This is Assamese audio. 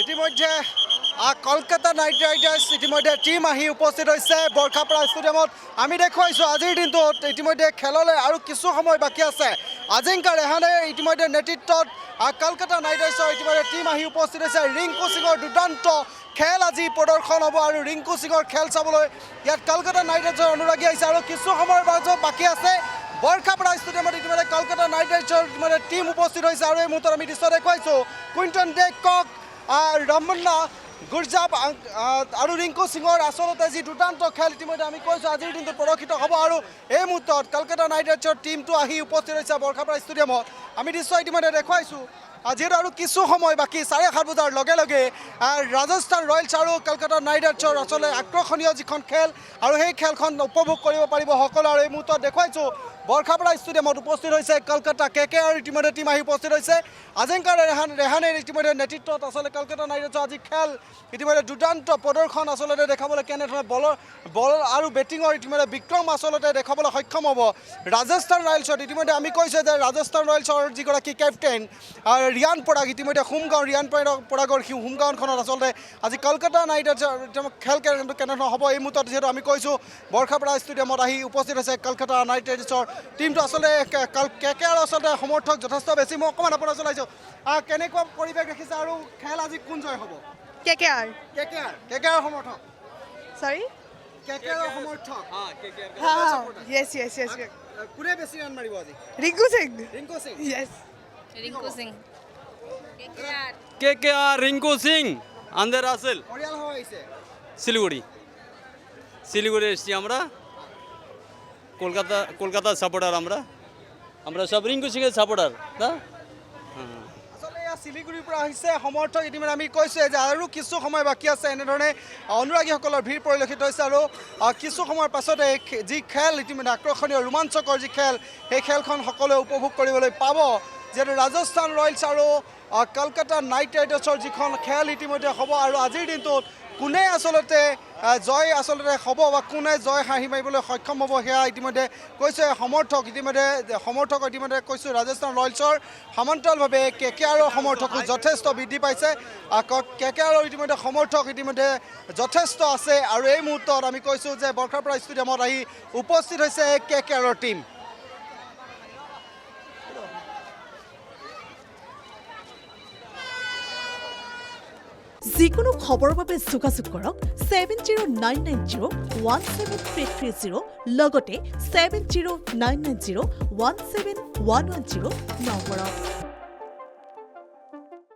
ইতিমধ্যে কলকাতা নাইট ৰাইডাৰ্ছ ইতিমধ্যে টিম আহি উপস্থিত হৈছে বৰখাপাৰা ষ্টেডিয়ামত। আমি দেখুৱাইছোঁ আজিৰ দিনটোত ইতিমধ্যে খেললৈ আৰু কিছু সময় বাকী আছে। আজিংকা ৰেহানে ইতিমধ্যে নেতৃত্বত কলকাতা নাইট ৰাইডাৰ্ছৰ ইতিমধ্যে টিম আহি উপস্থিত হৈছে। ৰিংকু সিঙৰ দুৰ্দান্ত খেল আজি প্ৰদৰ্শন হ'ব আৰু ৰিংকু সিঙৰ খেল চাবলৈ ইয়াত কলকাতা নাইট ৰাইডাৰ্ছৰ অনুৰাগী আহিছে আৰু কিছু সময়ৰ মাজত বাকী আছে। বৰখাপাৰা ষ্টেডিয়ামত ইতিমধ্যে কলকাতা নাইট ৰাইডাৰ্ছৰ ইতিমধ্যে টিম উপস্থিত হৈছে আৰু এই মুহূৰ্তত আমি দৃশ্য দেখুৱাইছোঁ। কুইণ্টন ডে কক, ৰমন্না গুৰজাব আৰু ৰিংকু সিঙৰ আচলতে যি দুৰ্দান্ত খেল ইতিমধ্যে আমি কৈছোঁ আজিৰ দিনটোত প্ৰদৰ্শিত হ'ব আৰু এই মুহূৰ্তত কলকাতা নাইট ৰাইডাৰ্ছৰ টিমটো আহি উপস্থিত হৈছে বৰখাপাৰা ষ্টেডিয়ামত। আমি দৃশ্য ইতিমধ্যে দেখুৱাইছোঁ। যিহেতু আৰু কিছু সময় বাকী 7:30 বজাৰ লগে লগে ৰাজস্থান ৰয়েলছ আৰু কলকাতা নাইট ৰাইডাৰ্ছৰ আচলতে আকৰ্ষণীয় যিখন খেল আৰু সেই খেলখন উপভোগ কৰিব পাৰিব সকলো। আৰু এই মুহূৰ্তত দেখুৱাইছোঁ বৰখাপাৰা ষ্টেডিয়ামত উপস্থিত হৈছে কলকাতা KKR ইতিমধ্যে টিম আহি উপস্থিত হৈছে। আজিংকা ৰেহানে ইতিমধ্যে নেতৃত্বত আচলতে কলকাতা নাইট ৰাইডাৰ্ছৰ আজি খেল ইতিমধ্যে দুৰ্দান্ত প্ৰদৰ্শন আচলতে দেখাবলৈ কেনেধৰণে বল আৰু বেটিঙৰ ইতিমধ্যে বিক্ৰম আচলতে দেখাবলৈ সক্ষম হ'ব ৰাজস্থান ৰয়েলছত। ইতিমধ্যে আমি কৈছোঁ যে ৰাজস্থান ৰয়েলছৰ যিগৰাকী কেপ্টেইন ৰিয়ান পৰাগ ইতিমধ্যে হোমগাঁও ৰিয়ান পৰাগৰ হোমগাঁওখনত আচলতে আজি কলকাতা নাইট ৰাইডাৰ্ছৰ খেল কেনেধৰণৰ হ'ব এই মুহূৰ্তত যিহেতু আমি কৈছোঁ বৰখাপাৰা ষ্টেডিয়ামত আহি উপস্থিত হৈছে কলকাতা নাইট ৰাইডাৰ্ছৰ টিমটো। আচলতে KKR আচলতে সমৰ্থক যথেষ্ট বেছি। মই অকণমান আপোনাৰ চলাইছোঁ কেনেকুৱা পৰিৱেশ দেখিছে আৰু খেল আজি কোন জয় হ'ব? KKR সমৰ্থক sorry KKR সমৰ্থক yes কোনে বেছি ৰান মাৰিব আজি? Rinku Singh yes Rinku Singh KKR Rinku Singh আন্দেৰ আসেল পৰিয়াল হৈ আহিছে শিলিগুড়ি এসেছি আমৰা কলকাতা সাপোৰ্টাৰ আমৰা সব ৰিঙ্কু সিংয়েৰ সাপোৰ্টাৰ না আচলতে এয়া শিলিগুড়িৰ পৰা আহিছে সমৰ্থক। ইতিমধ্যে আমি কৈছোঁ যে আৰু কিছু সময় বাকী আছে। এনেধৰণে অনুৰাগীসকলৰ ভিৰ পৰিলক্ষিত হৈছে আৰু কিছু সময়ৰ পাছতে যি খেল ইতিমধ্যে আকৰ্ষণীয় ৰোমাঞ্চকৰ যি খেল সেই খেলখন সকলোৱে উপভোগ কৰিবলৈ পাব। যিহেতু ৰাজস্থান ৰয়েলছ আৰু কলকাতা নাইট ৰাইডাৰ্ছৰ যিখন খেল ইতিমধ্যে হ'ব আৰু আজিৰ দিনটোত কোনে আচলতে জয় আচলতে হ'ব বা কোনে জয় হাঁহি মাৰিবলৈ সক্ষম হ'ব সেয়া ইতিমধ্যে কৈছে সমৰ্থক। ইতিমধ্যে কৈছোঁ ৰাজস্থান ৰয়েলছৰ সমান্তৰালভাৱে KKRৰ সমৰ্থকো যথেষ্ট বৃদ্ধি পাইছে। KKRৰ ইতিমধ্যে সমৰ্থক ইতিমধ্যে যথেষ্ট আছে আৰু এই মুহূৰ্তত আমি কৈছোঁ যে বৰখাপাৰা ষ্টেডিয়ামত আহি উপস্থিত হৈছে KKRৰ টিম। যিকোনো খবৰৰ বাবে যোগাযোগ কৰক 7099017330 লগতে 7099017110 নম্বৰত।